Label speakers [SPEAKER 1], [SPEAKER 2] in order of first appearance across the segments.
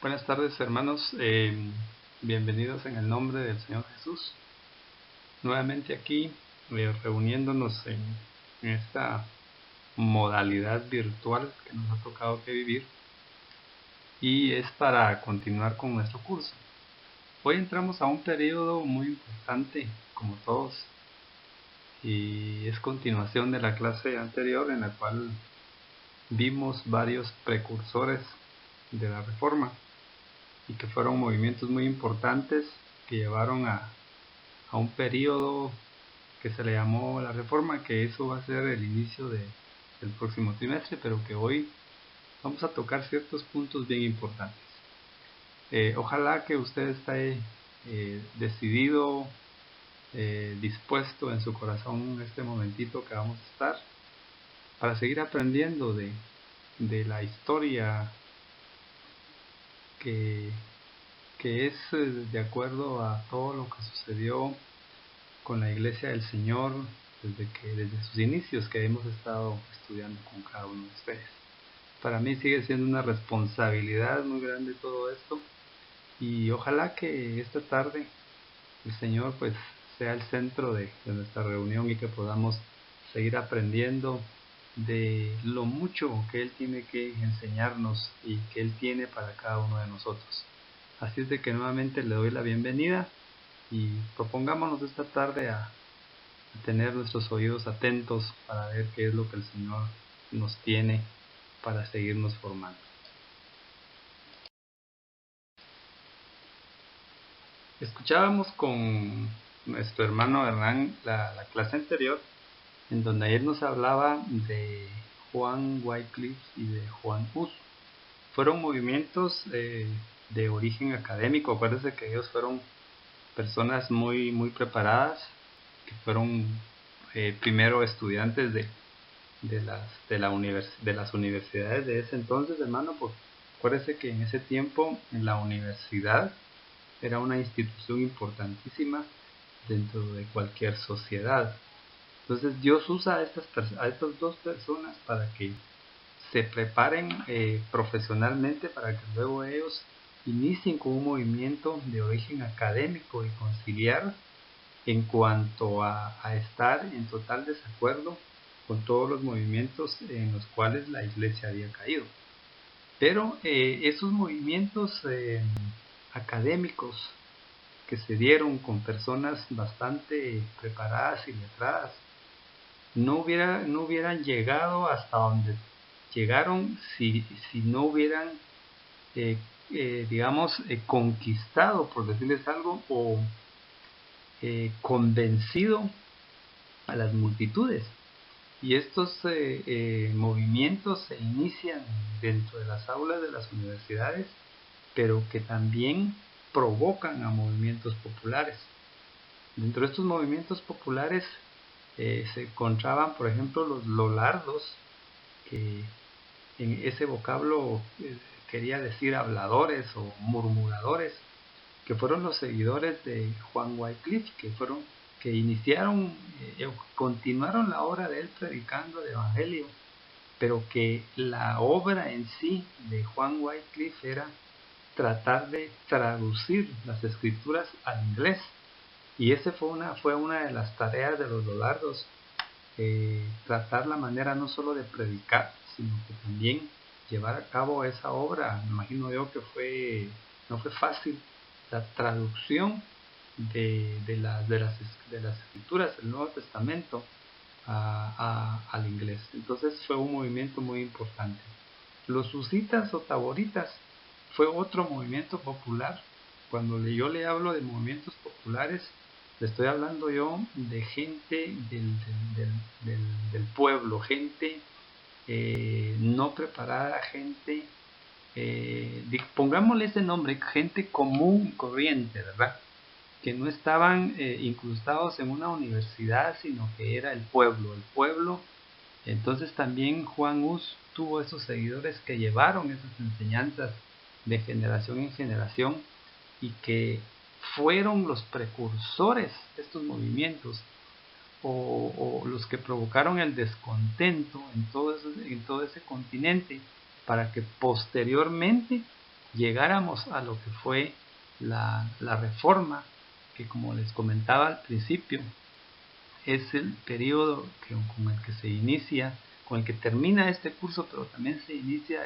[SPEAKER 1] Buenas tardes, hermanos. Bienvenidos en el nombre del Señor Jesús. Nuevamente aquí, reuniéndonos en esta modalidad virtual que nos ha tocado que vivir, y es para continuar con nuestro curso. Hoy entramos a un periodo muy importante, como todos, y es continuación de la clase anterior en la cual vimos varios precursores de la Reforma y que fueron movimientos muy importantes que llevaron a un periodo que se le llamó la Reforma, que eso va a ser el inicio del próximo trimestre, pero que hoy vamos a tocar ciertos puntos bien importantes. Ojalá que usted esté decidido, dispuesto en su corazón este momentito que vamos a estar para seguir aprendiendo de la historia que es de acuerdo a todo lo que sucedió con la Iglesia del Señor desde sus inicios, que hemos estado estudiando con cada uno de ustedes. Para mí sigue siendo una responsabilidad muy grande todo esto, y ojalá que esta tarde el Señor pues sea el centro de nuestra reunión y que podamos seguir aprendiendo de lo mucho que Él tiene que enseñarnos y que Él tiene para cada uno de nosotros. Así es de que nuevamente le doy la bienvenida y propongámonos esta tarde a tener nuestros oídos atentos para ver qué es lo que el Señor nos tiene para seguirnos formando. Escuchábamos con nuestro hermano Hernán la clase anterior, en donde él nos hablaba de Juan Wycliffe y de Juan Hus. Fueron movimientos de origen académico. Acuérdense que ellos fueron personas muy preparadas, que fueron primero estudiantes de las universidades de ese entonces, hermano. Pues acuérdese que en ese tiempo en la universidad era una institución importantísima dentro de cualquier sociedad. Entonces Dios usa a estas dos personas para que se preparen profesionalmente, para que luego ellos inicien con un movimiento de origen académico y conciliar en cuanto a estar en total desacuerdo con todos los movimientos en los cuales la iglesia había caído. Pero esos movimientos académicos que se dieron con personas bastante preparadas y letradas no hubieran llegado hasta donde llegaron si no hubieran conquistado, por decirles algo, o convencido a las multitudes. Y estos movimientos se inician dentro de las aulas de las universidades, pero que también provocan a movimientos populares. Dentro de estos movimientos populares se encontraban, por ejemplo, los lolardos, que en ese vocablo quería decir habladores o murmuradores, que fueron los seguidores de Juan Wycliffe, que iniciaron, continuaron la obra de él predicando el Evangelio, pero que la obra en sí de Juan Wycliffe era tratar de traducir las escrituras al inglés. Y esa fue una de las tareas de los lolardos, tratar la manera no solo de predicar, sino que también llevar a cabo esa obra. Me imagino yo que no fue fácil la traducción de las escrituras del Nuevo Testamento al inglés. Entonces fue un movimiento muy importante. Los husitas o taboritas fue otro movimiento popular. Cuando yo le hablo de movimientos populares, le estoy hablando yo de gente del pueblo, gente no preparada, gente, pongámosle ese nombre, gente común y corriente, ¿verdad? Que no estaban incrustados en una universidad, sino que era el pueblo. Entonces también Juan Hus tuvo esos seguidores que llevaron esas enseñanzas de generación en generación y que fueron los precursores de estos movimientos, o los que provocaron el descontento en todo ese continente, para que posteriormente llegáramos a lo que fue la Reforma, que como les comentaba al principio, es el periodo con el que se inicia, con el que termina este curso, pero también se inicia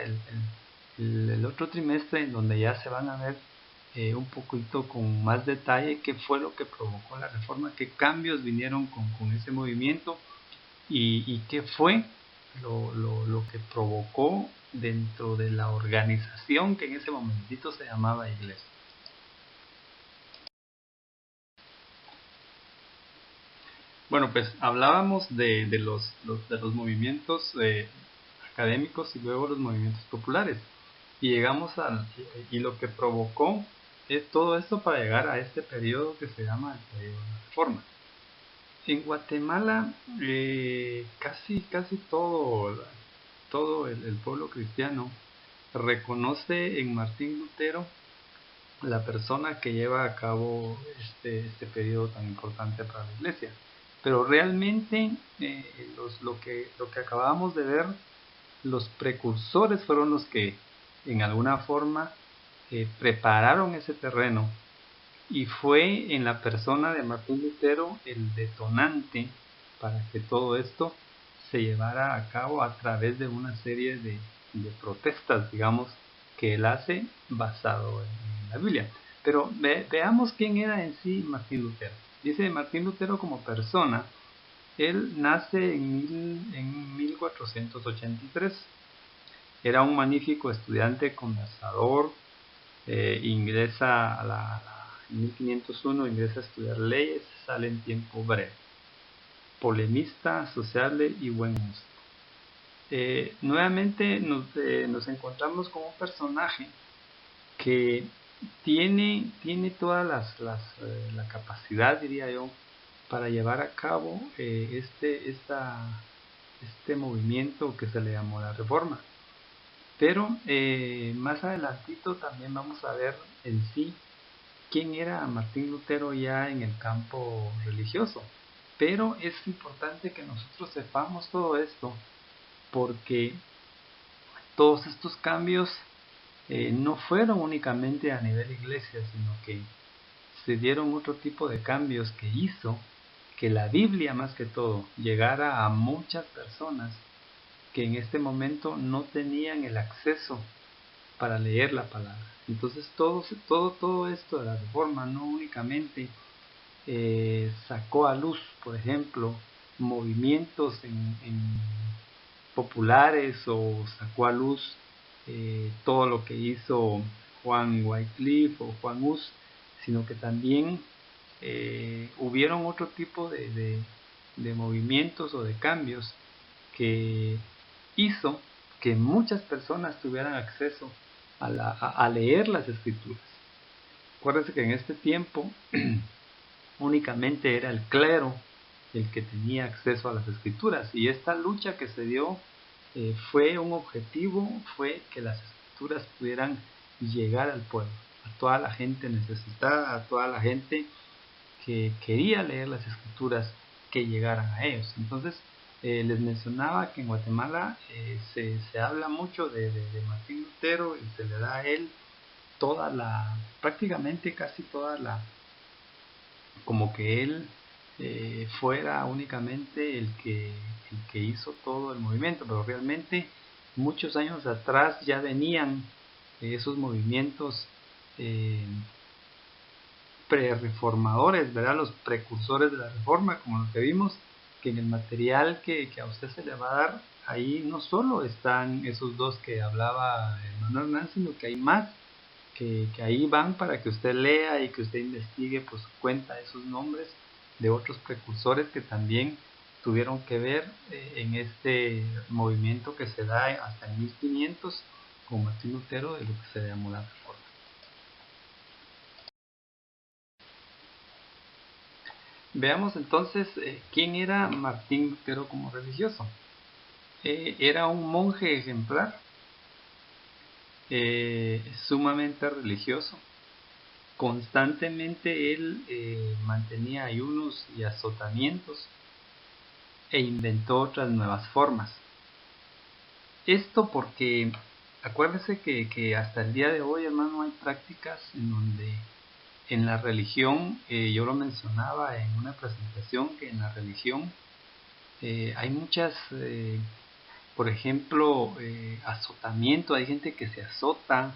[SPEAKER 1] el otro trimestre, en donde ya se van a ver un poquito con más detalle qué fue lo que provocó la Reforma, qué cambios vinieron con ese movimiento y qué fue lo que provocó dentro de la organización que en ese momentito se llamaba Iglesia. Bueno, pues hablábamos de los movimientos académicos y luego los movimientos populares. Y llegamos y lo que provocó es todo esto para llegar a este periodo que se llama el periodo de la Reforma. En Guatemala casi todo el pueblo cristiano reconoce en Martín Lutero la persona que lleva a cabo este periodo tan importante para la iglesia. Pero realmente lo que acabamos de ver, los precursores fueron los que en alguna forma prepararon ese terreno, y fue en la persona de Martín Lutero el detonante para que todo esto se llevara a cabo a través de una serie de protestas, digamos, que él hace basado en la Biblia. Pero veamos quién era en sí Martín Lutero. Dice Martín Lutero como persona, él nace en 1483. Era un magnífico estudiante conversador, ingresa en 1501 ingresa a estudiar leyes, sale en tiempo breve. Polemista, sociable y buen músico. Nuevamente nos encontramos con un personaje que tiene todas la capacidad, diría yo, para llevar a cabo este movimiento que se le llamó la Reforma. Pero más adelantito también vamos a ver en sí quién era Martín Lutero ya en el campo religioso. Pero es importante que nosotros sepamos todo esto, porque todos estos cambios no fueron únicamente a nivel iglesia, sino que se dieron otro tipo de cambios que hizo que la Biblia, más que todo, llegara a muchas personas que en este momento no tenían el acceso para leer la palabra. Entonces todo esto de la Reforma no únicamente sacó a luz, por ejemplo, movimientos en populares, o sacó a luz todo lo que hizo Juan Wycliffe o Juan Hus, sino que también hubieron otro tipo de movimientos o de cambios que hizo que muchas personas tuvieran acceso a leer las escrituras. Acuérdense que en este tiempo únicamente era el clero el que tenía acceso a las escrituras, y esta lucha que se dio fue un objetivo, fue que las escrituras pudieran llegar al pueblo, a toda la gente necesitada, a toda la gente que quería leer las escrituras, que llegaran a ellos. Entonces les mencionaba que en Guatemala se habla mucho de Martín Lutero, y se le da a él prácticamente casi toda como que él fuera únicamente el que hizo todo el movimiento, pero realmente muchos años atrás ya venían esos movimientos pre-reformadores, ¿verdad? Los precursores de la reforma, como lo que vimos, que en el material que a usted se le va a dar, ahí no solo están esos dos que hablaba Manuel Hernández, sino que hay más que ahí van para que usted lea y que usted investigue por su cuenta esos nombres de otros precursores que también tuvieron que ver en este movimiento que se da hasta en 1500 con Martín Lutero, de lo que se llamó la Reforma. Veamos entonces quién era Martín Lutero como religioso. Era un monje ejemplar, sumamente religioso. Constantemente él mantenía ayunos y azotamientos, e inventó otras nuevas formas. Esto porque acuérdese que hasta el día de hoy, hermano, hay prácticas en donde en la religión, yo lo mencionaba en una presentación, que en la religión hay muchas, por ejemplo, azotamiento, hay gente que se azota,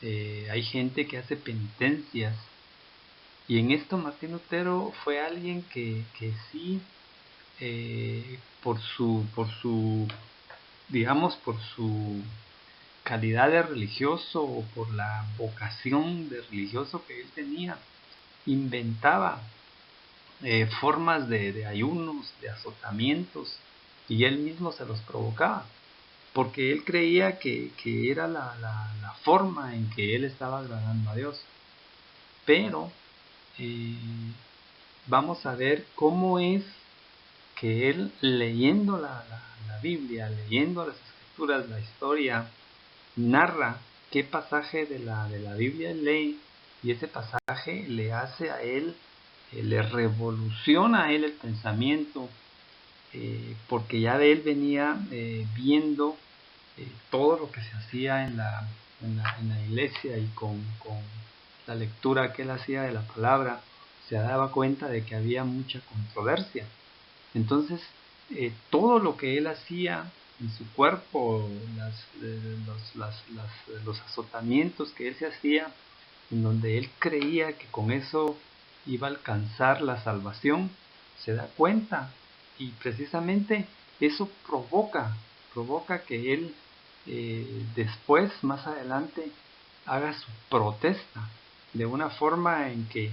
[SPEAKER 1] hay gente que hace penitencias, y en esto Martín Lutero fue alguien que sí, digamos, por su calidad de religioso o por la vocación de religioso que él tenía, inventaba formas de ayunos, de azotamientos, y él mismo se los provocaba, porque él creía que era la forma en que él estaba agradando a Dios. Pero eh, vamos a ver cómo es que él, leyendo la Biblia, leyendo las escrituras, la historia, narra qué pasaje de la Biblia lee, y ese pasaje le hace a él, le revoluciona a él el pensamiento, porque ya de él venía viendo todo lo que se hacía en la iglesia, y con la lectura que él hacía de la palabra, se daba cuenta de que había mucha controversia. Entonces, todo lo que él hacía en su cuerpo, los azotamientos que él se hacía, en donde él creía que con eso iba a alcanzar la salvación, se da cuenta, y precisamente eso provoca que él después, más adelante, haga su protesta de una forma en que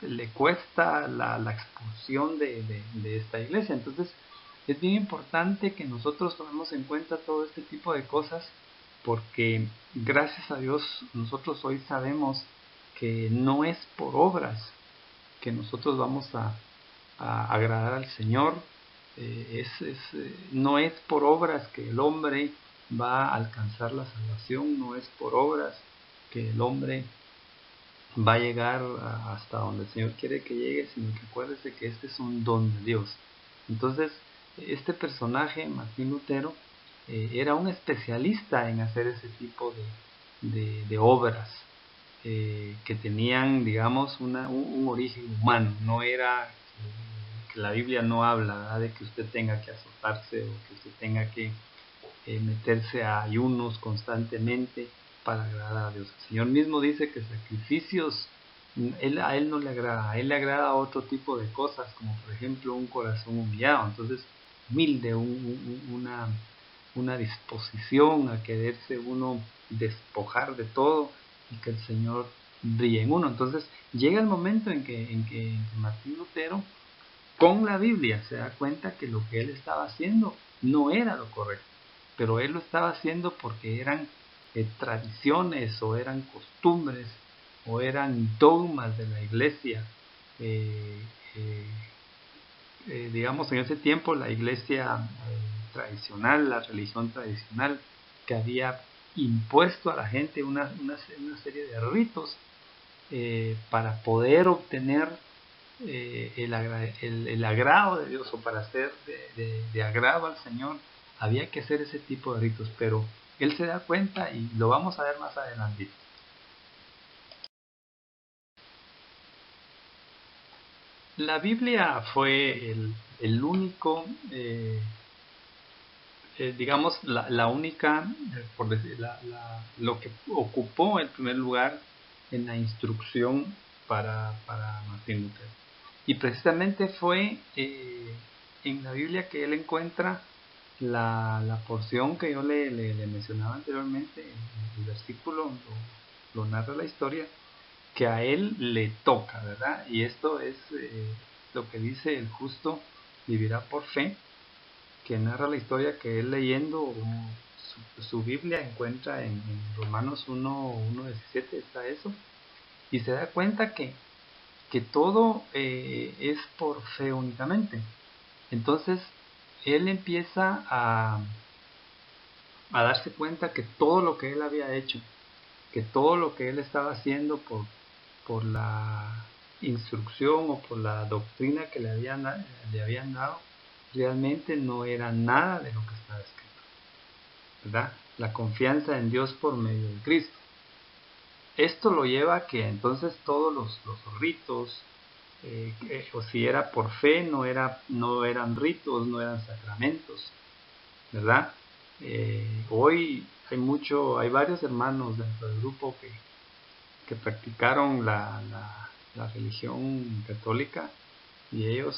[SPEAKER 1] le cuesta la expulsión de esta iglesia. Entonces es bien importante que nosotros tomemos en cuenta todo este tipo de cosas, porque gracias a Dios nosotros hoy sabemos que no es por obras que nosotros vamos a agradar al Señor. No es por obras que el hombre va a alcanzar la salvación, no es por obras que el hombre va a llegar hasta donde el Señor quiere que llegue, sino que acuérdese que este es un don de Dios. Entonces, este personaje, Martín Lutero, era un especialista en hacer ese tipo de obras que tenían, digamos, un origen humano. No era que la Biblia no habla, ¿verdad?, de que usted tenga que azotarse, o que usted tenga que meterse a ayunos constantemente para agradar a Dios. El Señor mismo dice que sacrificios a Él no le agrada, a Él le agrada otro tipo de cosas, como por ejemplo un corazón humillado. Entonces, humilde, una disposición a quererse uno despojar de todo, y que el Señor brille en uno. Entonces, llega el momento en que Martín Lutero, con la Biblia, se da cuenta que lo que él estaba haciendo no era lo correcto, pero él lo estaba haciendo porque eran tradiciones, o eran costumbres, o eran dogmas de la iglesia. Eh, eh, digamos, en ese tiempo la iglesia tradicional, la religión tradicional, que había impuesto a la gente una serie de ritos para poder obtener el agrado de Dios, o para ser de agrado al Señor, había que hacer ese tipo de ritos. Pero él se da cuenta, y lo vamos a ver más adelante. La Biblia fue el único, digamos, la única, por decir, lo que ocupó el primer lugar en la instrucción para Martín Lutero. Y precisamente fue en la Biblia que él encuentra la porción que yo le mencionaba anteriormente. El versículo lo narra la historia, que a él le toca, ¿verdad? Y esto es lo que dice: el justo vivirá por fe, que narra la historia que él, leyendo su Biblia, encuentra en Romanos 1:17, está eso, y se da cuenta que todo es por fe únicamente. Entonces, él empieza a darse cuenta que todo lo que él había hecho, que todo lo que él estaba haciendo por la instrucción o por la doctrina que le habían dado, realmente no era nada de lo que estaba escrito, ¿verdad? la confianza en Dios por medio de Cristo. Esto lo lleva a que entonces todos los ritos, o si era por fe, no eran ritos, no eran sacramentos, ¿verdad? Hoy hay varios hermanos dentro del grupo que practicaron la religión católica, y ellos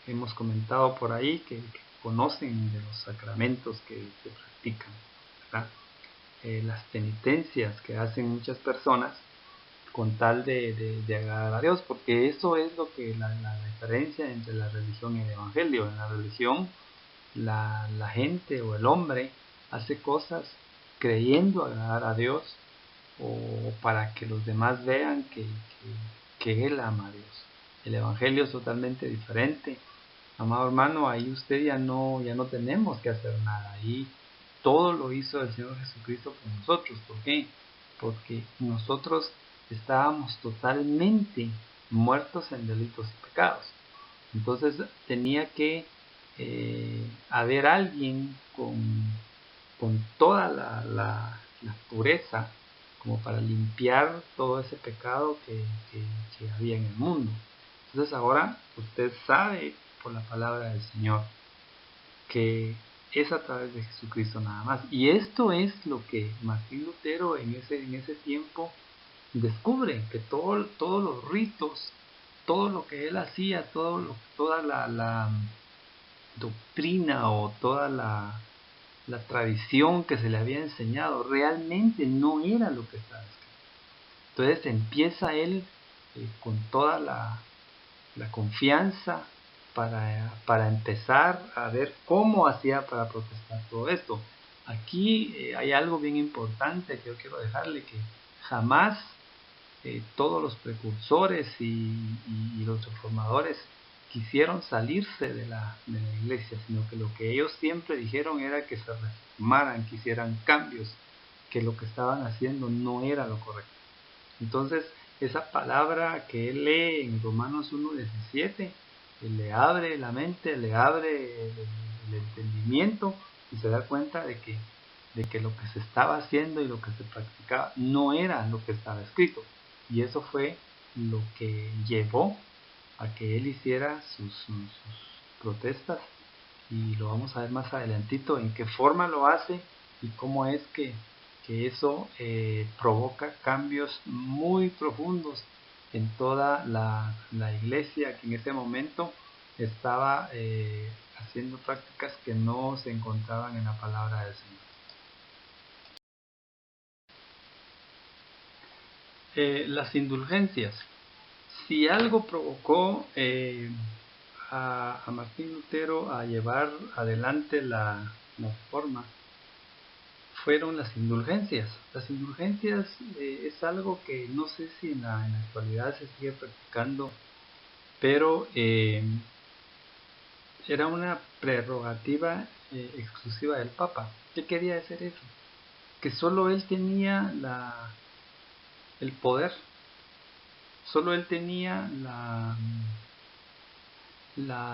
[SPEAKER 1] hemos comentado por ahí que conocen de los sacramentos que se practican, ¿verdad? Las penitencias que hacen muchas personas con tal de agradar a Dios, porque eso es lo que la diferencia entre la religión y el evangelio. En la religión la gente o el hombre hace cosas creyendo agradar a Dios, o para que los demás vean que Él ama a Dios. El evangelio es totalmente diferente. Amado hermano, ahí usted ya no tenemos que hacer nada. Ahí todo lo hizo el Señor Jesucristo por nosotros. ¿Por qué? Porque nosotros estábamos totalmente muertos en delitos y pecados. Entonces tenía que haber alguien con toda la pureza como para limpiar todo ese pecado que había en el mundo. Entonces ahora usted sabe por la palabra del Señor que es a través de Jesucristo nada más. Y esto es lo que Martín Lutero en ese tiempo descubre, que todos los ritos, todo lo que él hacía, toda la doctrina o toda la tradición que se le había enseñado realmente no era lo que estaba escrito. Entonces empieza él con toda la confianza para empezar a ver cómo hacía para protestar todo esto. Aquí hay algo bien importante que yo quiero dejarle, que jamás todos los precursores y los reformadores quisieron salirse de la iglesia, sino que lo que ellos siempre dijeron era que se reformaran, que hicieran cambios, que lo que estaban haciendo no era lo correcto. Entonces, esa palabra que él lee en Romanos 1:17, le abre la mente, le abre el entendimiento, y se da cuenta de que lo que se estaba haciendo y lo que se practicaba no era lo que estaba escrito. Y eso fue lo que llevó a que él hiciera sus protestas, y lo vamos a ver más adelantito en qué forma lo hace y cómo es que eso provoca cambios muy profundos en toda la iglesia, que en ese momento estaba haciendo prácticas que no se encontraban en la palabra del Señor. Las indulgencias. Si algo provocó a Martín Lutero a llevar adelante la reforma, fueron las indulgencias. Las indulgencias es algo que no sé si en la actualidad se sigue practicando, pero era una prerrogativa exclusiva del Papa. ¿Qué quería decir eso? Que solo él tenía el poder, solo él tenía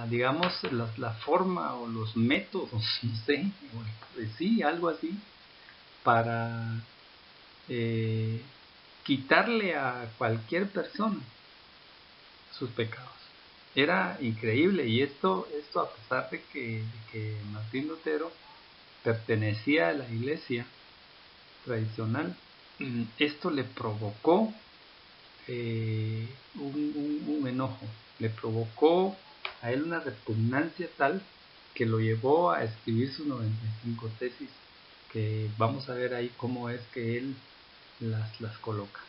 [SPEAKER 1] digamos, la forma o los métodos, no sé, sí, algo así, para quitarle a cualquier persona sus pecados. Era increíble, y esto a pesar de que Martín Lutero pertenecía a la iglesia tradicional, esto le provocó un enojo, le provocó a él una repugnancia tal que lo llevó a escribir sus 95 tesis, que vamos a ver ahí cómo es que él las coloca.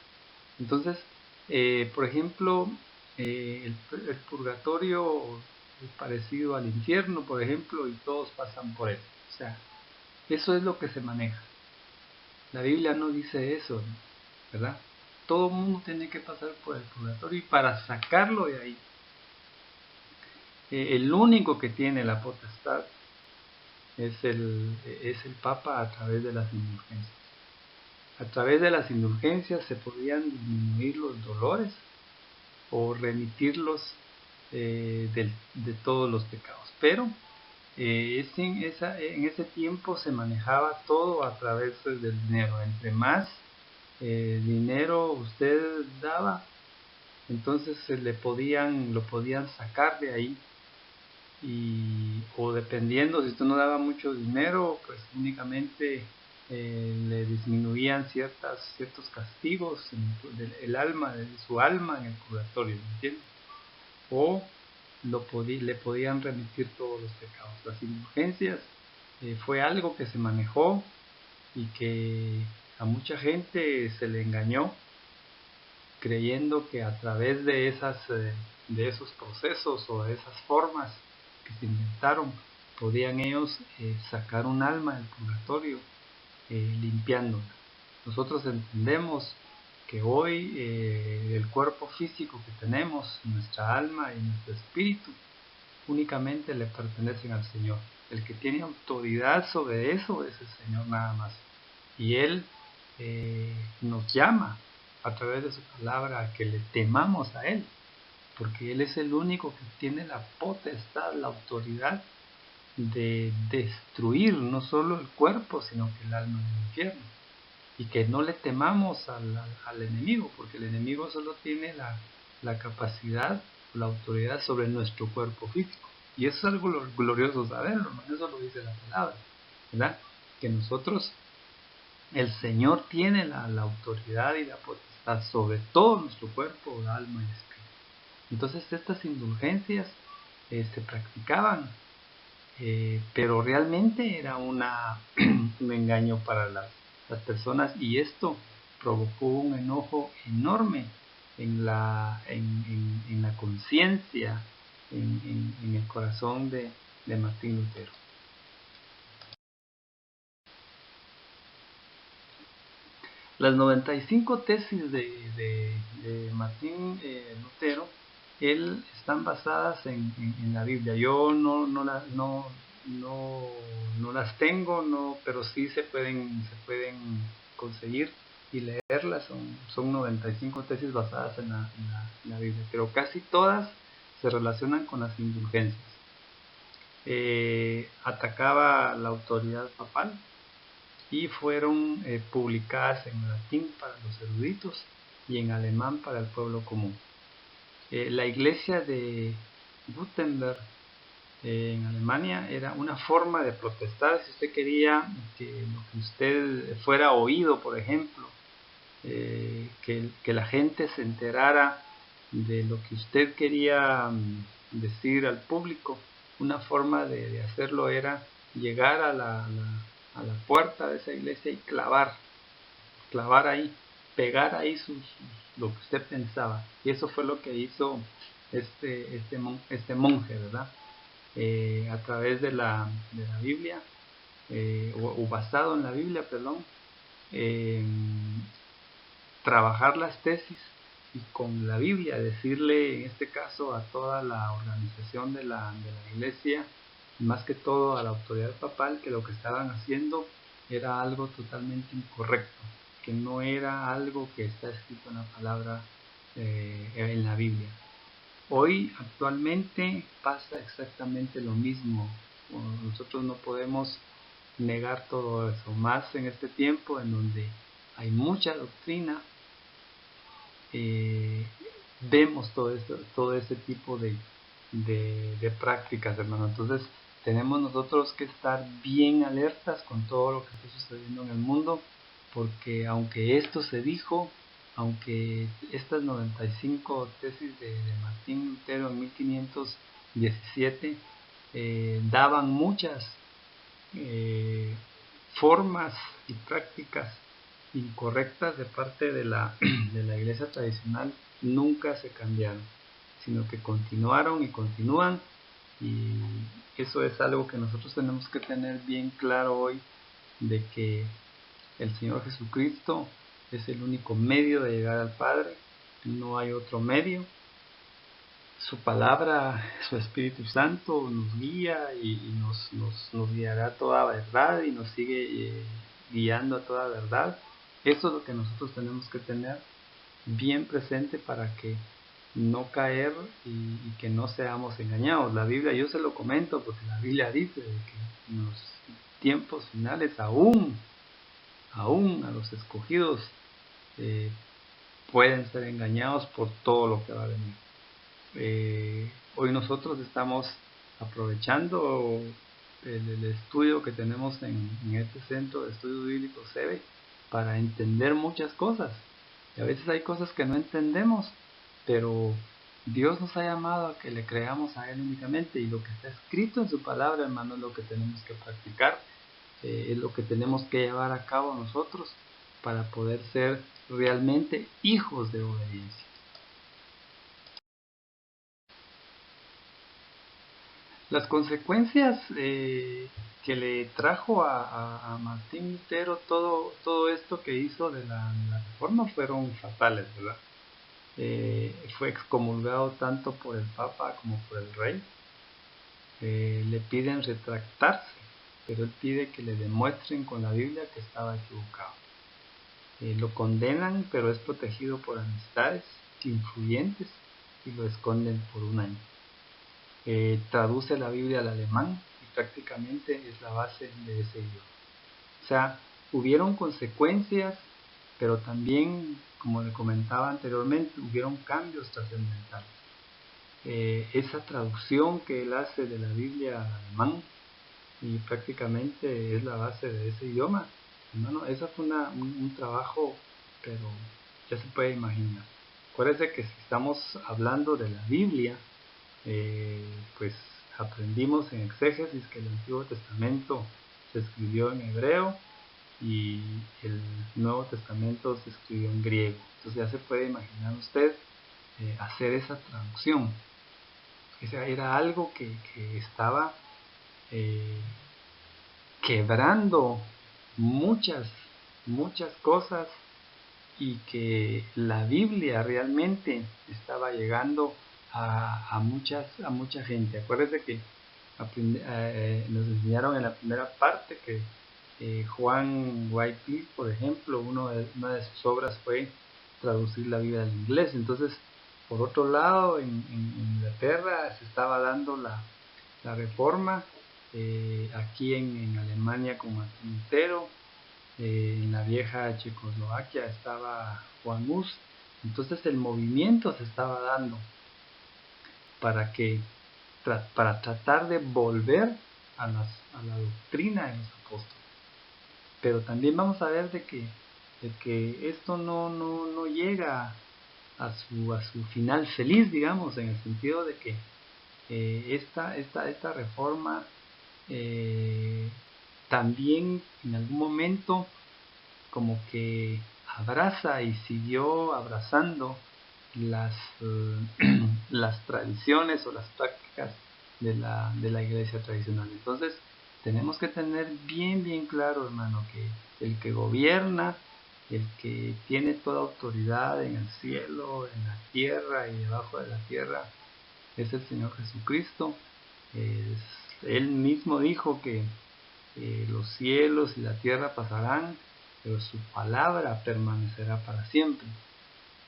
[SPEAKER 1] Entonces, por ejemplo, el purgatorio es parecido al infierno, por ejemplo, y todos pasan por él. O sea, eso es lo que se maneja. La Biblia no dice eso, ¿verdad? Todo el mundo tiene que pasar por el purgatorio, y para sacarlo de ahí, el único que tiene la potestad es el Papa, a través de las indulgencias. A través de las indulgencias se podían disminuir los dolores o remitirlos de todos los pecados. Pero en ese tiempo se manejaba todo a través del dinero. Entre más dinero usted daba, entonces lo podían sacar de ahí. O dependiendo, si usted no daba mucho dinero, pues únicamente le disminuían ciertos castigos de su alma en el purgatorio, ¿me entiende? O le podían remitir todos los pecados. Las indulgencias fue algo que se manejó y que a mucha gente se le engañó creyendo que a través de esos procesos o de esas formas que se inventaron podían ellos sacar un alma del purgatorio limpiándola. Nosotros entendemos que hoy el cuerpo físico que tenemos, nuestra alma y nuestro espíritu, únicamente le pertenecen al Señor. El que tiene autoridad sobre eso es el Señor nada más. Y Él nos llama a través de su palabra a que le temamos a Él, porque Él es el único que tiene la potestad, la autoridad de destruir no solo el cuerpo, sino que el alma en el infierno. Y que no le temamos al enemigo, porque el enemigo solo tiene la capacidad, la autoridad sobre nuestro cuerpo físico. Y eso es algo glorioso saberlo, ¿no? Eso lo dice la palabra, ¿verdad? Que nosotros, el Señor tiene la autoridad y la potestad sobre todo nuestro cuerpo, alma y espíritu. Entonces estas indulgencias se practicaban, pero realmente era un engaño para las personas, y esto provocó un enojo enorme en la conciencia, en el corazón de Martín Lutero. Las 95 tesis de Martín Lutero, están basadas en la Biblia. Yo no las tengo, pero sí se pueden conseguir y leerlas. Son 95 tesis basadas en la Biblia, pero casi todas se relacionan con las indulgencias. Atacaba la autoridad papal y fueron publicadas en latín para los eruditos y en alemán para el pueblo común. La iglesia de Gutenberg en Alemania era una forma de protestar. Si usted quería que lo que usted fuera oído, por ejemplo, que la gente se enterara de lo que usted quería decir al público, una forma de hacerlo era llegar a la puerta de esa iglesia y clavar ahí, pegar ahí lo que usted pensaba. Y eso fue lo que hizo este monje, ¿verdad? A través de la Biblia, o basado en la Biblia, perdón, trabajar las tesis y con la Biblia decirle, en este caso, a toda la organización de la iglesia, más que todo a la autoridad papal, que lo que estaban haciendo era algo totalmente incorrecto, que no era algo que está escrito en la palabra, en la Biblia. Hoy, actualmente, pasa exactamente lo mismo. Nosotros no podemos negar todo eso, más en este tiempo en donde hay mucha doctrina. Vemos todo este tipo de prácticas, hermano. Entonces tenemos nosotros que estar bien alertas con todo lo que está sucediendo en el mundo, porque aunque esto se dijo, aunque estas 95 tesis de Martín Lutero en 1517 daban muchas formas y prácticas incorrectas de parte de la iglesia tradicional, nunca se cambiaron, sino que continuaron y continúan. Y eso es algo que nosotros tenemos que tener bien claro hoy, de que el Señor Jesucristo es el único medio de llegar al Padre, no hay otro medio. Su palabra, su Espíritu Santo nos guía y nos guiará a toda verdad, y nos sigue guiando a toda verdad. Eso es lo que nosotros tenemos que tener bien presente para que no caer y que no seamos engañados. La Biblia, yo se lo comento porque la Biblia dice de que en los tiempos finales aún a los escogidos pueden ser engañados por todo lo que va a venir. Hoy nosotros estamos aprovechando el estudio que tenemos en este centro de estudio bíblico SEBE para entender muchas cosas. Y a veces hay cosas que no entendemos, pero Dios nos ha llamado a que le creamos a Él únicamente, y lo que está escrito en su palabra, hermano, es lo que tenemos que practicar, es lo que tenemos que llevar a cabo nosotros para poder ser realmente hijos de obediencia. Las consecuencias que le trajo a Martín Lutero todo esto que hizo de la reforma fueron fatales, ¿verdad? Fue excomulgado tanto por el Papa como por el Rey. Le piden retractarse, pero él pide que le demuestren con la Biblia que estaba equivocado. Lo condenan, pero es protegido por amistades influyentes y lo esconden por un año. Traduce la Biblia al alemán y prácticamente es la base de ese idioma. O sea, hubieron consecuencias, pero también, como le comentaba anteriormente, hubieron cambios trascendentales. Esa traducción que él hace de la Biblia al alemán y prácticamente es la base de ese idioma. No, eso fue un trabajo, pero ya se puede imaginar. Acuérdense que si estamos hablando de la Biblia, pues aprendimos en exégesis que el Antiguo Testamento se escribió en hebreo y el Nuevo Testamento se escribió en griego. Entonces ya se puede imaginar usted hacer esa traducción. Era algo que estaba eh, quebrando muchas cosas, y que la Biblia realmente estaba llegando a mucha gente. Acuérdense que nos enseñaron en la primera parte que Juan Wycliffe, por ejemplo, una de sus obras fue traducir la Biblia al inglés. Entonces, por otro lado, en Inglaterra se estaba dando la reforma, aquí en Alemania con Martín Lutero, en la vieja Checoslovaquia estaba Juan Hus. Entonces el movimiento se estaba dando para para tratar de volver a la doctrina de los apóstoles. Pero también vamos a ver de que esto no llega a su final feliz, digamos, en el sentido de que esta reforma también en algún momento como que abraza y siguió abrazando las, las tradiciones o las prácticas de la iglesia tradicional. Entonces tenemos que tener bien claro, hermano, que el que gobierna, el que tiene toda autoridad en el cielo, en la tierra y debajo de la tierra, es el Señor Jesucristo. Él mismo dijo que los cielos y la tierra pasarán, pero su palabra permanecerá para siempre.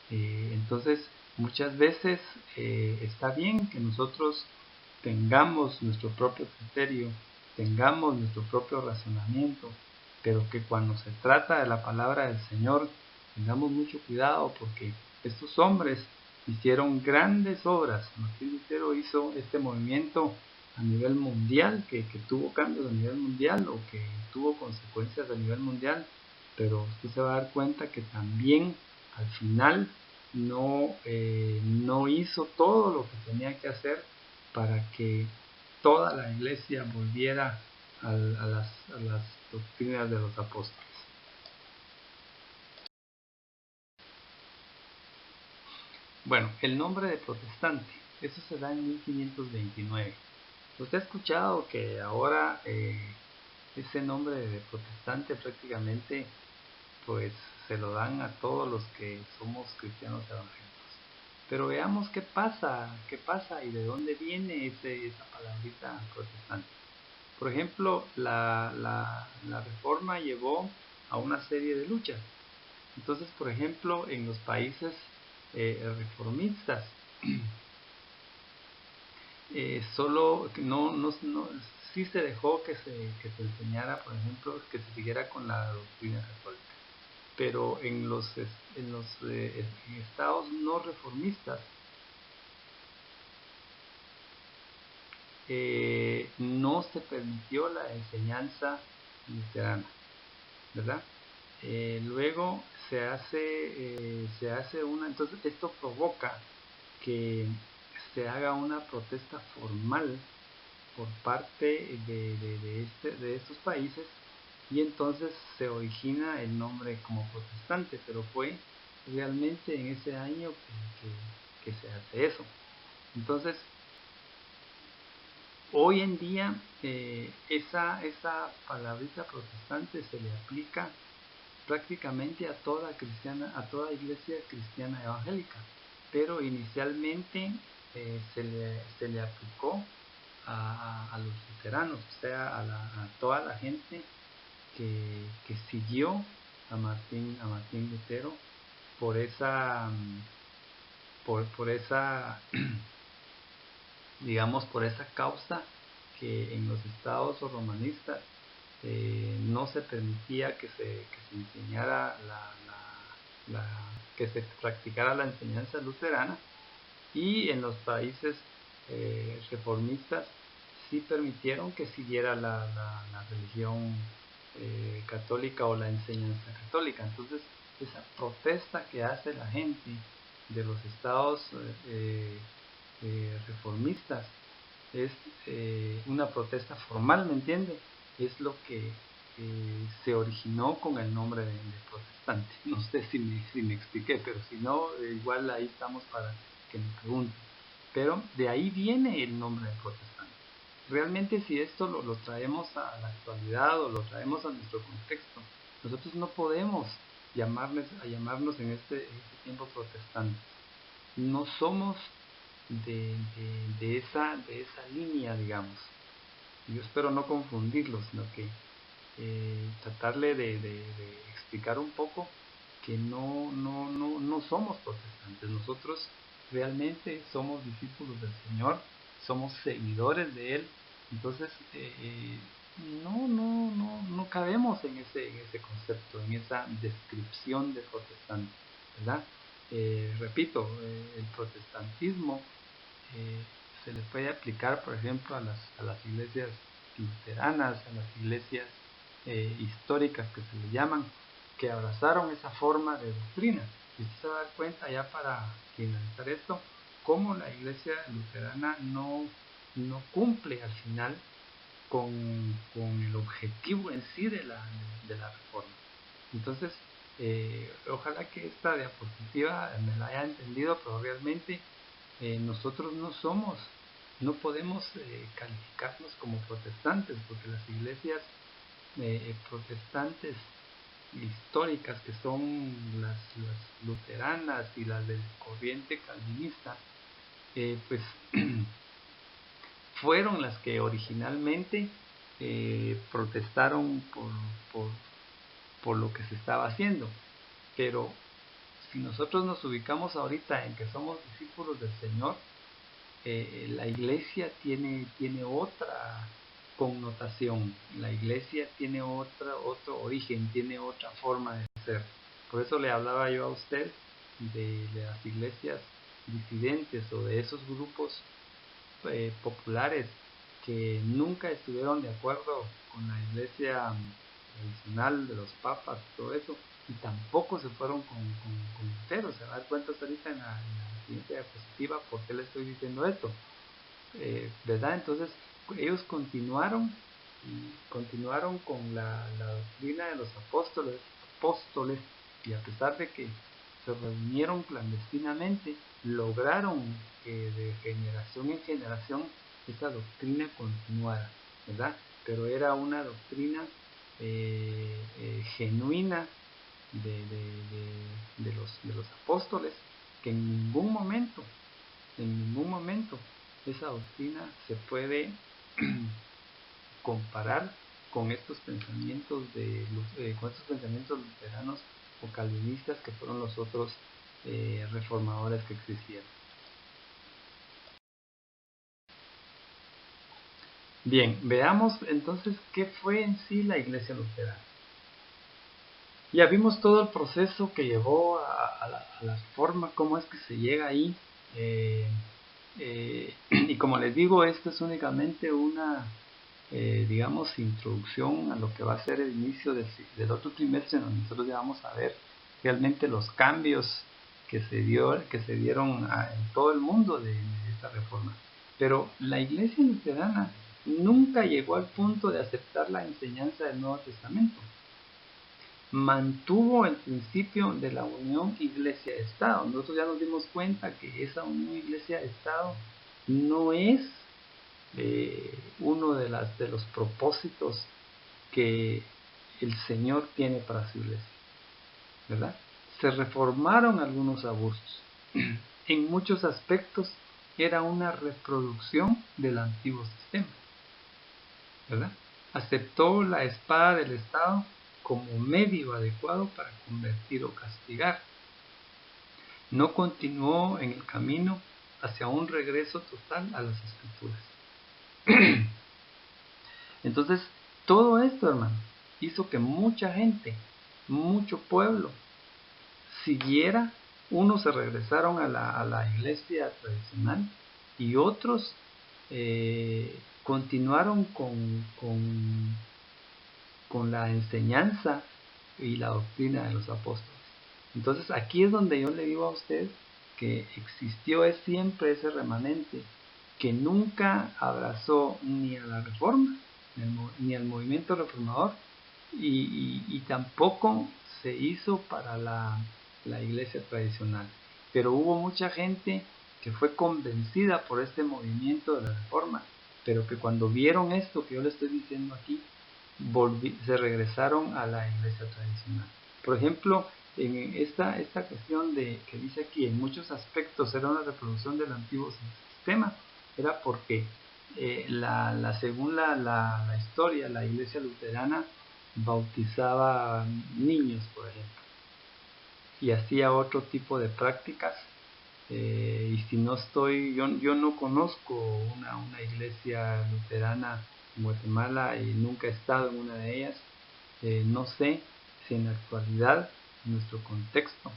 [SPEAKER 1] Entonces, muchas veces está bien que nosotros tengamos nuestro propio criterio, tengamos nuestro propio razonamiento, pero que cuando se trata de la palabra del Señor, tengamos mucho cuidado, porque estos hombres hicieron grandes obras. Martín Lutero hizo este movimiento a nivel mundial, que tuvo cambios a nivel mundial o que tuvo consecuencias a nivel mundial, pero usted se va a dar cuenta que también al final no hizo todo lo que tenía que hacer para que toda la iglesia volviera a las doctrinas de los apóstoles. Bueno, el nombre de protestante, eso se da en 1529. Usted ha escuchado que ahora ese nombre de protestante prácticamente pues se lo dan a todos los que somos cristianos evangélicos. Pero veamos qué pasa y de dónde viene esa palabrita protestante. Por ejemplo, la reforma llevó a una serie de luchas. Entonces, por ejemplo, en los países reformistas, solo no, sí se dejó que se enseñara, por ejemplo, que se siguiera con la doctrina católica, pero en los estados no reformistas no se permitió la enseñanza luterana, ¿verdad? Luego se hace una, entonces esto provoca que se haga una protesta formal por parte de estos países, y entonces se origina el nombre como protestante, pero fue realmente en ese año que se hace eso. Entonces, hoy en día esa palabrita protestante se le aplica prácticamente a toda iglesia cristiana evangélica, pero inicialmente se le aplicó a los luteranos, o sea, a toda la gente que siguió a Martín Lutero por esa, por esa, digamos, por esa causa que en los estados romanistas no se permitía que se enseñara que se practicara la enseñanza luterana, y en los países reformistas sí permitieron que siguiera la religión católica o la enseñanza católica. Entonces, esa protesta que hace la gente de los estados reformistas es una protesta formal, ¿me entiende? Es lo que se originó con el nombre de protestante. No sé si me expliqué, pero si no, igual ahí estamos para que me pregunten. Pero de ahí viene el nombre de protestante. Realmente, si esto lo traemos a la actualidad o lo traemos a nuestro contexto, nosotros no podemos llamarnos en este tiempo protestantes. No somos de esa línea, digamos. Yo espero no confundirlos, sino que tratarle de explicar un poco que no somos protestantes. Nosotros realmente somos discípulos del Señor, somos seguidores de Él. Entonces, no cabemos en ese concepto, en esa descripción de protestante, ¿verdad? Repito, el protestantismo eh, se le puede aplicar, por ejemplo, a las iglesias luteranas, a las iglesias históricas que se le llaman, que abrazaron esa forma de doctrina. Y usted se va a dar cuenta, ya para finalizar esto, cómo la iglesia luterana no cumple al final con el objetivo en sí de la reforma. Entonces, ojalá que esta diapositiva me la haya entendido, pero realmente nosotros no podemos calificarnos como protestantes, porque las iglesias protestantes históricas, que son las luteranas y las del corriente calvinista, pues fueron las que originalmente protestaron por, por lo que se estaba haciendo. Pero si nosotros nos ubicamos ahorita en que somos discípulos del Señor, la iglesia tiene otra connotación, la iglesia tiene otro origen, tiene otra forma de ser. Por eso le hablaba yo a usted de las iglesias disidentes o de esos grupos populares que nunca estuvieron de acuerdo con la iglesia tradicional de los papas, todo eso, y tampoco se fueron con Lutero. Se va a dar cuenta ahorita en la siguiente diapositiva por qué le estoy diciendo esto, ¿verdad? Entonces ellos continuaron con la doctrina de los apóstoles, y a pesar de que se reunieron clandestinamente, lograron que de generación en generación esa doctrina continuara, ¿verdad? Pero era una doctrina genuina de los apóstoles, que en ningún momento esa doctrina se puede comparar con estos pensamientos con estos pensamientos luteranos o calvinistas, que fueron los otros reformadores que existieron. Bien, veamos entonces qué fue en sí la Iglesia Luterana. Ya vimos todo el proceso que llevó a la reforma, cómo es que se llega ahí. Y como les digo, esto es únicamente una, digamos, introducción a lo que va a ser el inicio del otro trimestre, donde nosotros ya vamos a ver realmente los cambios que se dieron en todo el mundo de esta reforma. Pero la Iglesia Luterana nunca llegó al punto de aceptar la enseñanza del Nuevo Testamento. Mantuvo el principio de la unión iglesia-estado. Nosotros ya nos dimos cuenta que esa unión iglesia-estado no es uno de los propósitos que el Señor tiene para su iglesia, ¿verdad? Se reformaron algunos abusos. En muchos aspectos era una reproducción del antiguo sistema, ¿verdad? Aceptó la espada del Estado como medio adecuado para convertir o castigar. No continuó en el camino hacia un regreso total a las escrituras. Entonces, todo esto, hermano, hizo que mucha gente, mucho pueblo, siguiera. Unos se regresaron a la iglesia tradicional y otros continuaron con la enseñanza y la doctrina de los apóstoles. Entonces aquí es donde yo le digo a usted que existió siempre ese remanente que nunca abrazó ni a la reforma ni al movimiento reformador y tampoco se hizo para la iglesia tradicional. Pero hubo mucha gente que fue convencida por este movimiento de la reforma, pero que cuando vieron esto que yo le estoy diciendo aquí, se regresaron a la iglesia tradicional. Por ejemplo, en esta cuestión de que dice aquí, en muchos aspectos era una reproducción del antiguo sistema, era porque según la historia, la iglesia luterana bautizaba niños, por ejemplo, y hacía otro tipo de prácticas. Y si no estoy, yo no conozco una iglesia luterana en Guatemala y nunca he estado en una de ellas. No sé si en la actualidad, en nuestro contexto,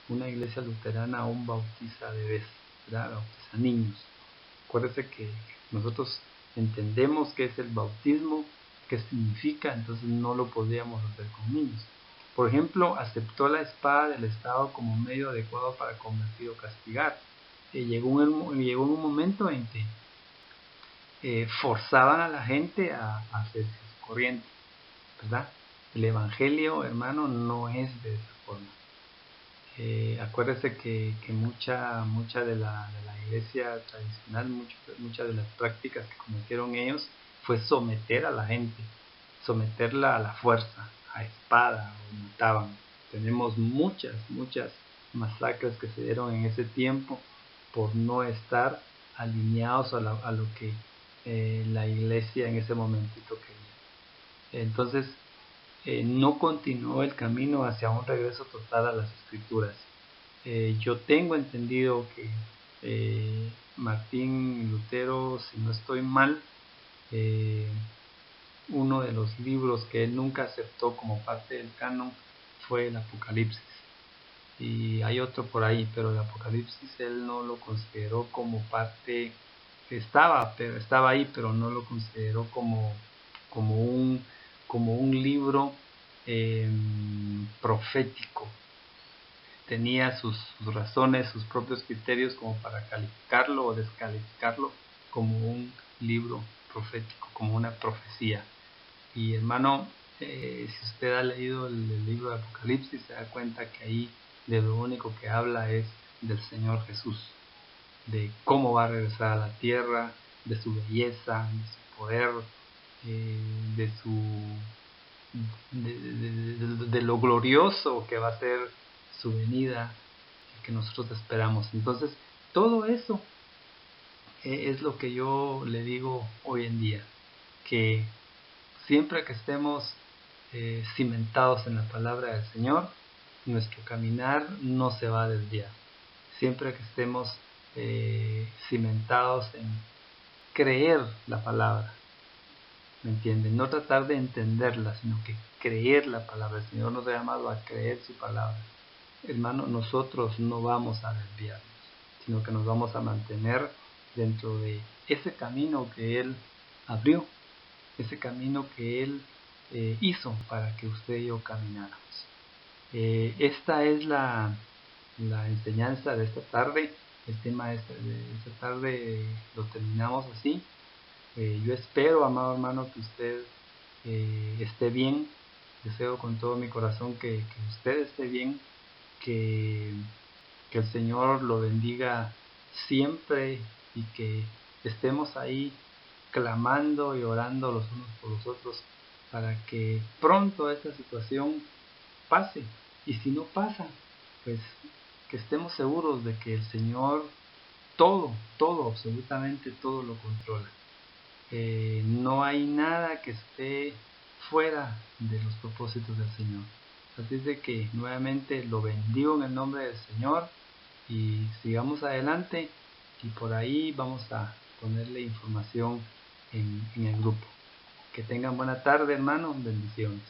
[SPEAKER 1] una iglesia luterana aún bautiza bebés, ¿verdad? Bautiza niños. Acuérdese que nosotros entendemos qué es el bautismo, qué significa, entonces no lo podríamos hacer con niños. Por ejemplo, aceptó la espada del Estado como medio adecuado para convertir o castigar. Llegó un momento en que forzaban a la gente a hacerse corriente, ¿verdad? El Evangelio, hermano, no es de esa forma. Acuérdese que mucha de la iglesia tradicional, muchas de las prácticas que cometieron ellos fue someter a la gente, someterla a la fuerza, a espada, o mataban. Tenemos muchas masacres que se dieron en ese tiempo por no estar alineados a lo que la iglesia en ese momentito quería. Entonces, no continuó el camino hacia un regreso total a las escrituras. Yo tengo entendido que Martín Lutero, si no estoy mal, uno de los libros que él nunca aceptó como parte del canon fue el Apocalipsis. Y hay otro por ahí, pero el Apocalipsis él no lo consideró como parte, estaba ahí, pero no lo consideró como un libro profético. Tenía sus razones, sus propios criterios como para calificarlo o descalificarlo como un libro profético, como una profecía. Y hermano, si usted ha leído el libro de Apocalipsis, se da cuenta que ahí de lo único que habla es del Señor Jesús, de cómo va a regresar a la tierra, de su belleza, de su poder, de lo glorioso que va a ser su venida, que nosotros esperamos. Entonces, todo eso es lo que yo le digo hoy en día, que siempre que estemos cimentados en la palabra del Señor, nuestro caminar no se va a desviar. Siempre que estemos cimentados en creer la palabra, ¿me entienden? No tratar de entenderla, sino que creer la palabra. El Señor nos ha llamado a creer su palabra. Hermano, nosotros no vamos a desviarnos, sino que nos vamos a mantener dentro de ese camino que Él abrió, ese camino que Él hizo para que usted y yo camináramos. Esta es la enseñanza de esta tarde. El tema de esta tarde lo terminamos así. Yo espero, amado hermano, que usted esté bien. Deseo con todo mi corazón que usted esté bien, que el Señor lo bendiga siempre y que estemos ahí clamando y orando los unos por los otros para que pronto esta situación pase. Y si no pasa, pues que estemos seguros de que el Señor todo, absolutamente todo lo controla. No hay nada que esté fuera de los propósitos del Señor. Así es de que nuevamente lo bendigo en el nombre del Señor y sigamos adelante, y por ahí vamos a ponerle información en el grupo. Que tengan buena tarde, hermanos. Bendiciones.